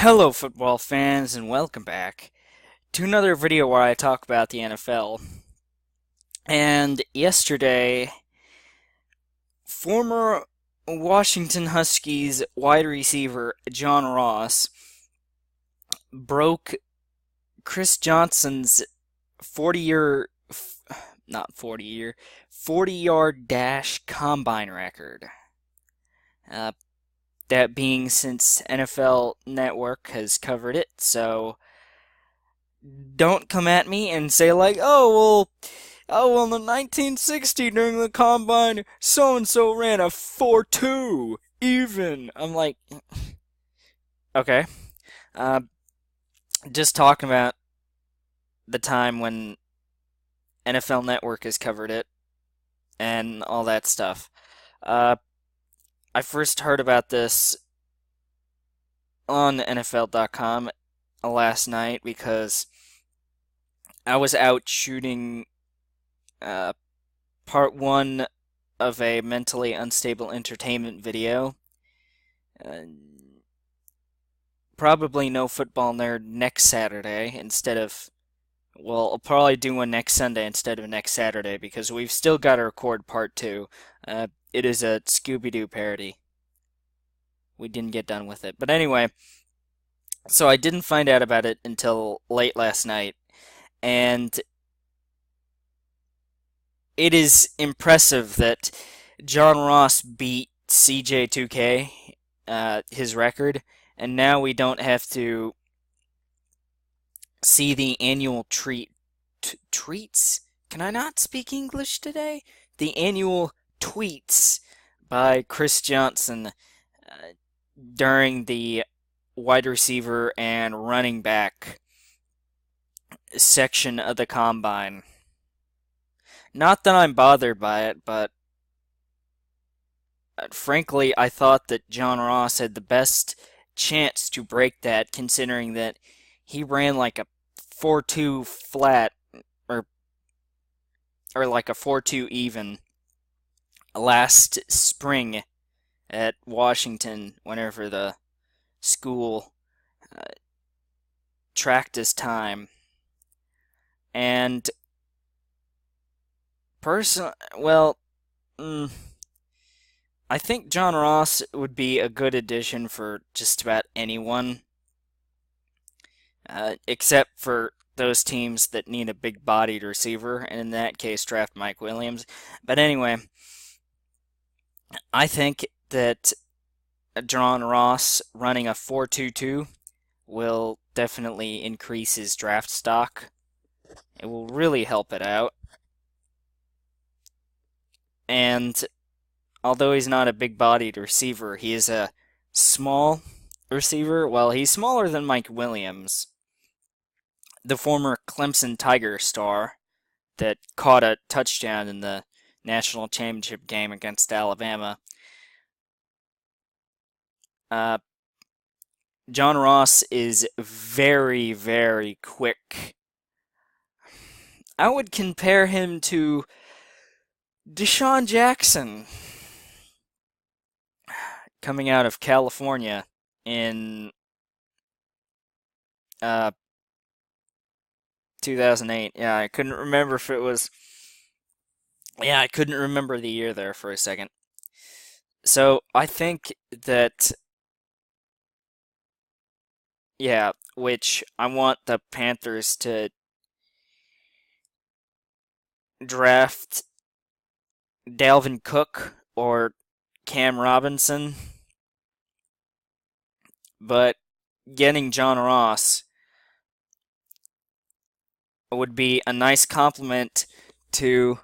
Hello, football fans, and welcome back to another video where I talk about the NFL. And yesterday, former Washington Huskies wide receiver John Ross broke Chris Johnson's 40-year, not 40-year, 40-yard dash combine record. Uh, that being since NFL Network has covered it, so don't come at me and say like, in the 1960 during the combine, so and so ran a 4.2 even. I'm like, okay, uh, just talking about the time when NFL Network has covered it and all that stuff. Uh, I first heard about this on NFL.com last night because I was out shooting uh, part one of a mentally unstable entertainment video. Uh, Probably no football nerd next Saturday instead of, well, I'll probably do one next Sunday instead of next Saturday because we've still got to record part two. It is a Scooby-Doo parody. We didn't get done with it. But anyway, so I didn't find out about it until late last night, and it is impressive that John Ross beat CJ2K, his record, and now we don't have to see the annual treats? Can I not speak English today? The annual tweets by Chris Johnson during the wide receiver and running back section of the combine. Not that I'm bothered by it, but frankly, I thought that John Ross had the best chance to break that, considering that he ran like a 4.2 flat, or like a 4.2 even last spring at Washington, whenever the school uh, tracked his time. And well, I think John Ross would be a good addition for just about anyone, except for those teams that need a big-bodied receiver, and in that case, draft Mike Williams. But anyway, I think that John Ross running a 4.22 will definitely increase his draft stock. It will really help it out. And although he's not a big-bodied receiver, he is a small receiver. Well, he's smaller than Mike Williams, the former Clemson Tiger star that caught a touchdown in the national championship game against Alabama. John Ross is very, very quick. I would compare him to DeSean Jackson coming out of California in 2008. Yeah, I couldn't remember if it was. Yeah, I couldn't remember the year there for a second. So I think that, yeah, which I want the Panthers to draft Dalvin Cook or Cam Robinson, but getting John Ross would be a nice compliment to,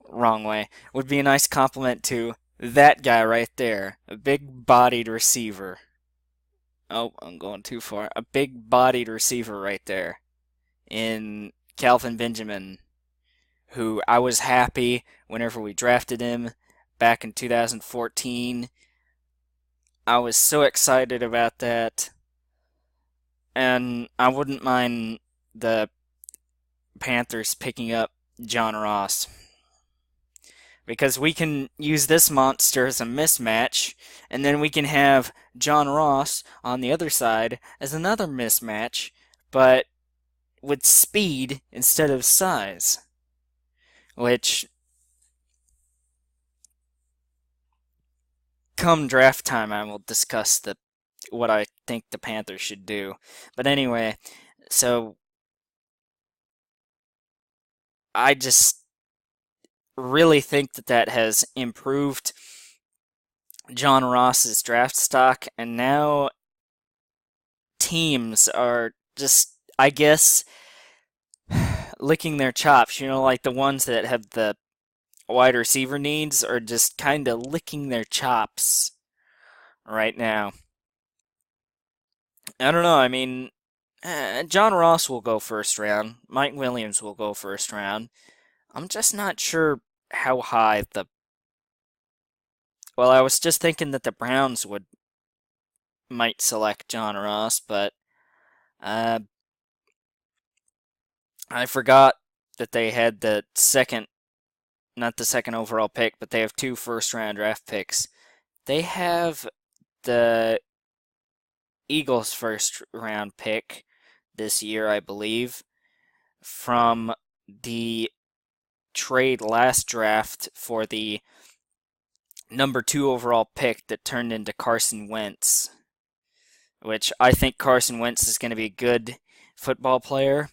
wrong way, would be a nice compliment to that guy right there, a big-bodied receiver. Oh, I'm going too far. A big-bodied receiver right there in Calvin Benjamin, who I was happy whenever we drafted him back in 2014. I was so excited about that, and I wouldn't mind the Panthers picking up John Ross. because we can use this monster as a mismatch, and then we can have John Ross on the other side as another mismatch, but with speed instead of size, which come draft time I will discuss the what I think the Panthers should do. But anyway, so I just really think that that has improved John Ross's draft stock, and now teams are just, I guess, licking their chops. Like the ones that have the wide receiver needs are just kind of licking their chops right now. I don't know. I mean, John Ross will go first round. Mike Williams will go first round. I'm just not sure how high the. Well, I was just thinking that the Browns would might select John Ross, but uh, I forgot that they had the second, not the second overall pick, but they have two first round draft picks. They have the Eagles' first round pick this year, I believe, from the trade last draft for the number 2 overall pick that turned into Carson Wentz, which I think Carson Wentz is going to be a good football player,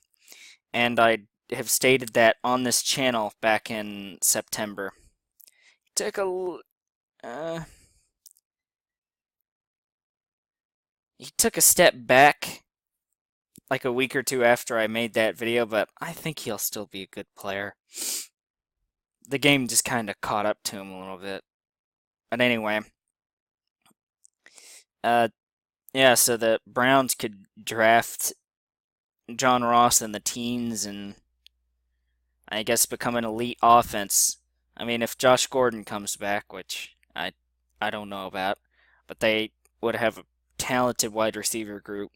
and I have stated that on this channel back in September. Took a he took a step back like a week or two after I made that video, but I think he'll still be a good player. The game just kind of caught up to him a little bit. But anyway, uh, yeah, so the Browns could draft John Ross in the teens and I guess become an elite offense. I mean, if Josh Gordon comes back, which I don't know about, but they would have a talented wide receiver group.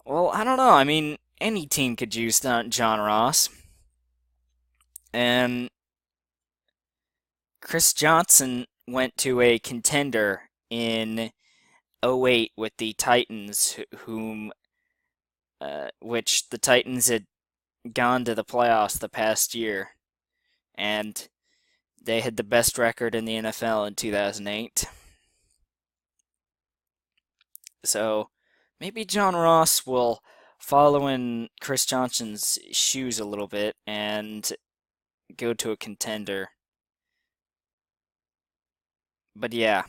Well, I don't know. I mean, any team could use John Ross. And Chris Johnson went to a contender in '08 with the Titans, which the Titans had gone to the playoffs the past year, and they had the best record in the NFL in 2008. So maybe John Ross will follow in Chris Johnson's shoes a little bit and go to a contender. But yeah,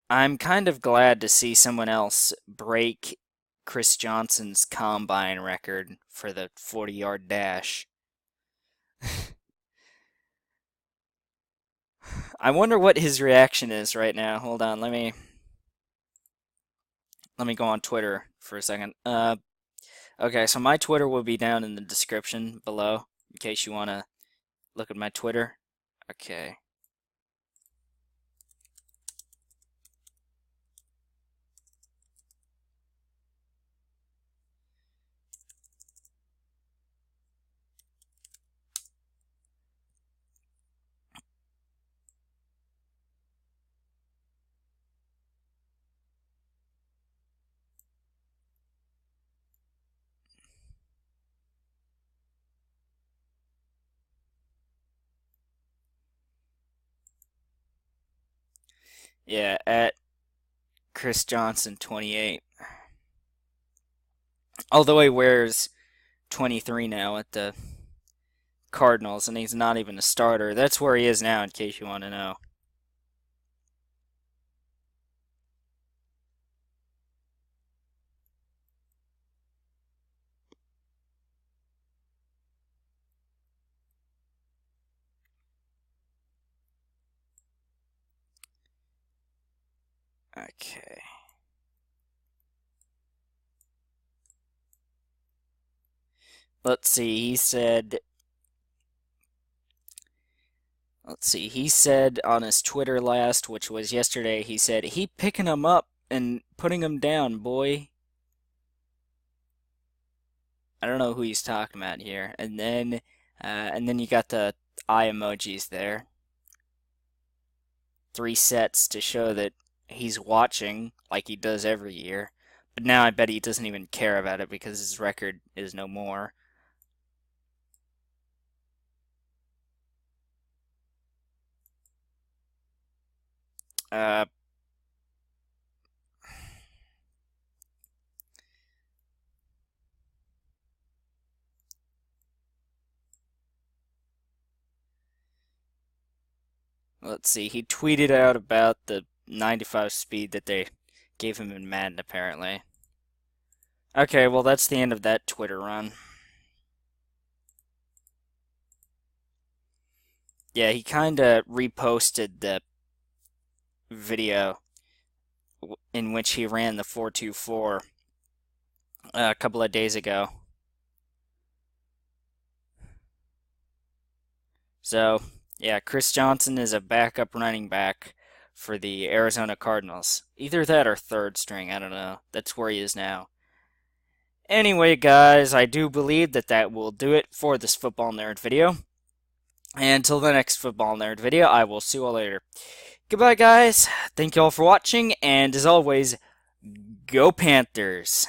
I'm kind of glad to see someone else break Chris Johnson's combine record for the 40-yard dash. I wonder what his reaction is right now. Hold on, let me go on Twitter for a second. Okay, so my Twitter will be down in the description below in case you want to look at my Twitter. Okay. Yeah, at Chris Johnson 28. Although he wears 23 now at the Cardinals and he's not even a starter. That's where he is now in case you want to know. Okay. Let's see. He said on his Twitter last, which was yesterday, he said, he picking him up and putting him down, boy. I don't know who he's talking about here. And then And then you got the eye emojis there. 3 sets to show that he's watching like he does every year. But now I bet he doesn't even care about it because his record is no more. Uh, let's see. He tweeted out about the 95 speed that they gave him in Madden, apparently. Okay, well, that's the end of that Twitter run. Yeah, he kind of reposted the video in which he ran the 4.24 a couple of days ago. So, yeah, Chris Johnson is a backup running back for the Arizona Cardinals. Either that or third string, I don't know. That's where he is now. Anyway, guys, I do believe that that will do it for this Football Nerd video. And until the next Football Nerd video, I will see you all later. Goodbye, guys. Thank you all for watching, and as always, go Panthers.